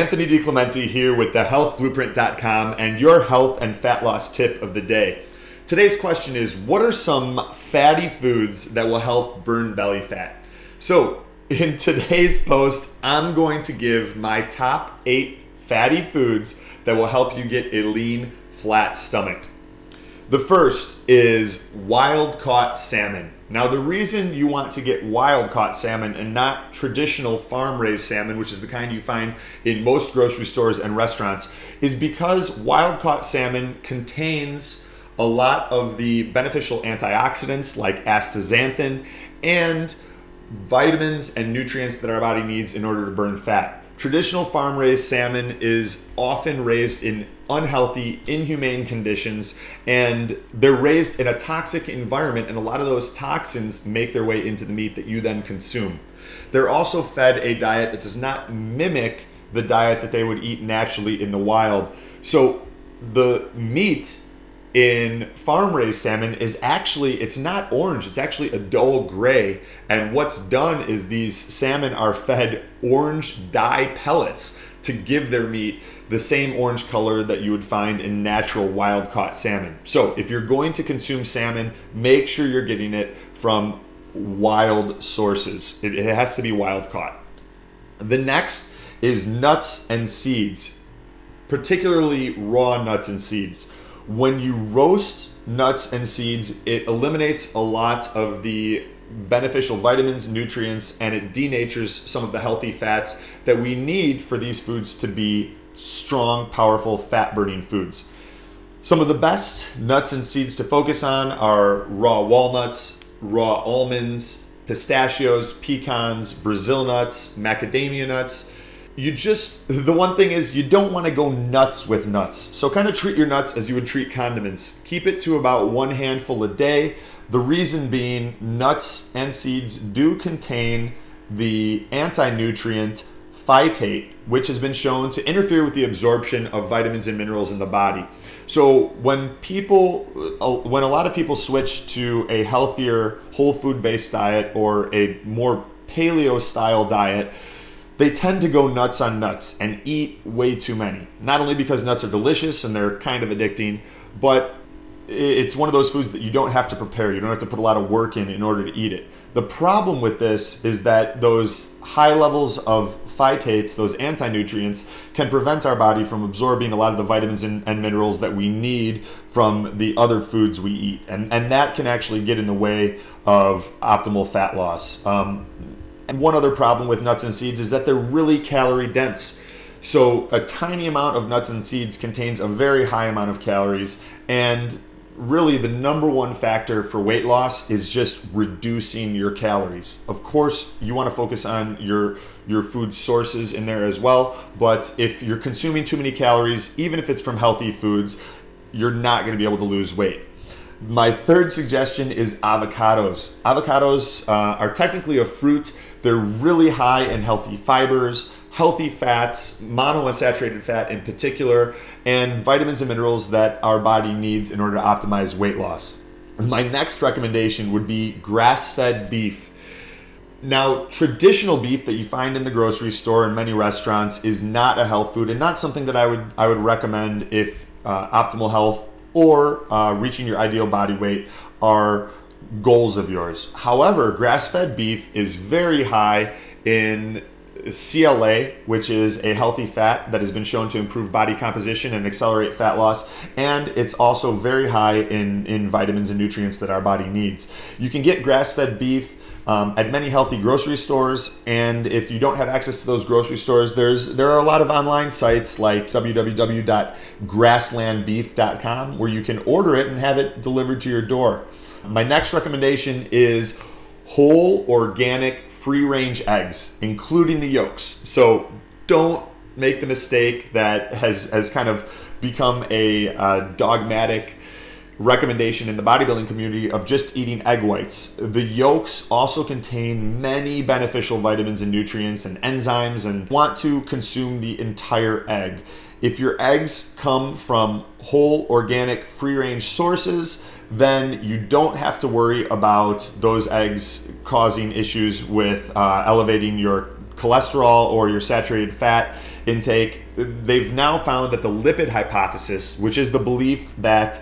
Anthony DiClemente here with thehealthblueprint.com and your health and fat loss tip of the day. Today's question is, what are some fatty foods that will help burn belly fat? So in today's post, I'm going to give my top 8 fatty foods that will help you get a lean, flat stomach. The first is wild-caught salmon. Now, the reason you want to get wild-caught salmon and not traditional farm-raised salmon, which is the kind you find in most grocery stores and restaurants, is because wild-caught salmon contains a lot of the beneficial antioxidants like astaxanthin and vitamins and nutrients that our body needs in order to burn fat. Traditional farm-raised salmon is often raised in unhealthy, inhumane conditions, and they're raised in a toxic environment, and a lot of those toxins make their way into the meat that you then consume. They're also fed a diet that does not mimic the diet that they would eat naturally in the wild. So the meat in farm-raised salmon is actually, it's not orange, it's actually a dull gray. And what's done is these salmon are fed orange dye pellets to give their meat the same orange color that you would find in natural wild-caught salmon. So if you're going to consume salmon, make sure you're getting it from wild sources. It has to be wild-caught. The next is nuts and seeds, particularly raw nuts and seeds. When you roast nuts and seeds, it eliminates a lot of the beneficial vitamins, nutrients, and it denatures some of the healthy fats that we need for these foods to be strong, powerful, fat-burning foods. Some of the best nuts and seeds to focus on are raw walnuts, raw almonds, pistachios, pecans, Brazil nuts, macadamia nuts. The one thing is, you don't want to go nuts with nuts. So kind of treat your nuts as you would treat condiments. Keep it to about 1 handful a day. The reason being, nuts and seeds do contain the anti-nutrient phytate, which has been shown to interfere with the absorption of vitamins and minerals in the body. So when a lot of people switch to a healthier whole food based diet or a more paleo style diet, they tend to go nuts on nuts and eat way too many. Not only because nuts are delicious and they're kind of addicting, but it's one of those foods that you don't have to prepare. You don't have to put a lot of work in order to eat it. The problem with this is that those high levels of phytates, those anti-nutrients, can prevent our body from absorbing a lot of the vitamins and minerals that we need from the other foods we eat. And that can actually get in the way of optimal fat loss. And one other problem with nuts and seeds is that they're really calorie dense. So a tiny amount of nuts and seeds contains a very high amount of calories, and really the number one factor for weight loss is just reducing your calories. Of course, you want to focus on your food sources in there as well, but if you're consuming too many calories, even if it's from healthy foods, you're not going to be able to lose weight. My third suggestion is avocados. Avocados are technically a fruit. They're really high in healthy fibers, healthy fats, monounsaturated fat in particular, and vitamins and minerals that our body needs in order to optimize weight loss. My next recommendation would be grass-fed beef. Now, traditional beef that you find in the grocery store and many restaurants is not a health food and not something that I would recommend if optimal health or reaching your ideal body weight are goals of yours. However, grass-fed beef is very high in CLA, which is a healthy fat that has been shown to improve body composition and accelerate fat loss, and it's also very high in vitamins and nutrients that our body needs. You can get grass-fed beef at many healthy grocery stores, and if you don't have access to those grocery stores, there are a lot of online sites like www.grasslandbeef.com where you can order it and have it delivered to your door. My next recommendation is whole, organic, free-range eggs, including the yolks. So don't make the mistake that has kind of become a dogmatic recommendation in the bodybuilding community of just eating egg whites. The yolks also contain many beneficial vitamins and nutrients and enzymes, and want to consume the entire egg. If your eggs come from whole, organic, free-range sources, then you don't have to worry about those eggs causing issues with elevating your cholesterol or your saturated fat intake, they've now found that the lipid hypothesis, which is the belief that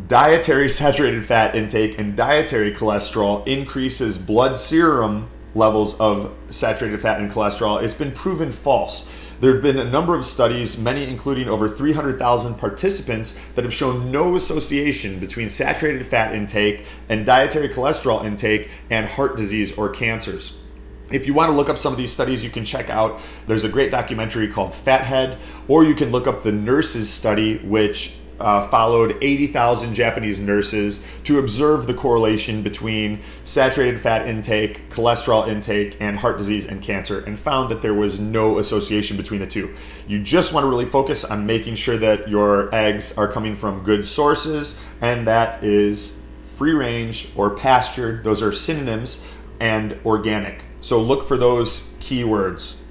dietary saturated fat intake and dietary cholesterol increases blood serum levels of saturated fat and cholesterol, it's been proven false. There have been a number of studies, many including over 300,000 participants, that have shown no association between saturated fat intake and dietary cholesterol intake and heart disease or cancers. If you want to look up some of these studies, you can check out, there's a great documentary called Fathead, or you can look up the nurses study, which followed 80,000 Japanese nurses to observe the correlation between saturated fat intake, cholesterol intake, and heart disease and cancer, and found that there was no association between the two. You just want to really focus on making sure that your eggs are coming from good sources, and that is free range or pastured. Those are synonyms, and organic. So look for those keywords.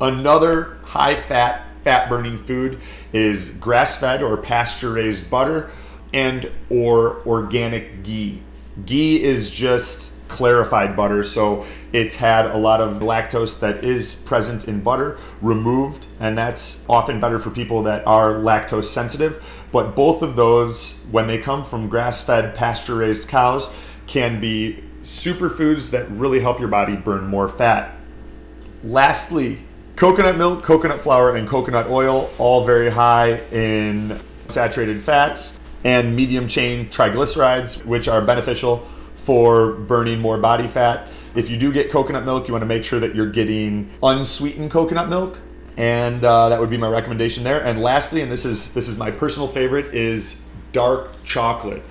Another high fat burning food is grass-fed or pasture-raised butter and or organic ghee. Ghee is just clarified butter, so it's had a lot of lactose that is present in butter removed, and that's often better for people that are lactose sensitive. But both of those, when they come from grass-fed pasture-raised cows, can be superfoods that really help your body burn more fat. Lastly, coconut milk, coconut flour, and coconut oil, all very high in saturated fats and medium chain triglycerides, which are beneficial for burning more body fat. If you do get coconut milk, you want to make sure that you're getting unsweetened coconut milk, and that would be my recommendation there. And lastly, and this is my personal favorite, is dark chocolate.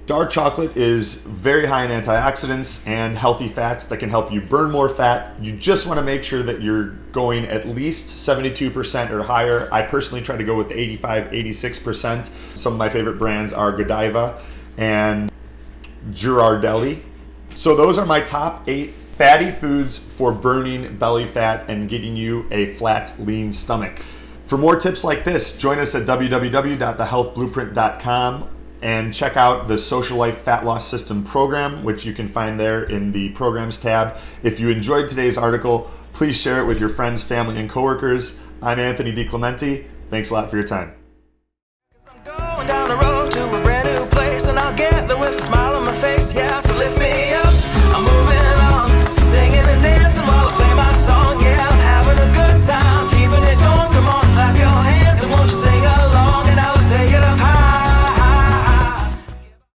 Dark chocolate is very high in antioxidants and healthy fats that can help you burn more fat. You just want to make sure that you're going at least 72% or higher. I personally try to go with 85, 86%. Some of my favorite brands are Godiva and Girardelli. So those are my top 8 fatty foods for burning belly fat and getting you a flat, lean stomach. For more tips like this, join us at www.thehealthblueprint.com and check out the Social Life Fat Loss System program, which you can find there in the Programs tab. If you enjoyed today's article, please share it with your friends, family, and coworkers. I'm Anthony DiClemente. Thanks a lot for your time.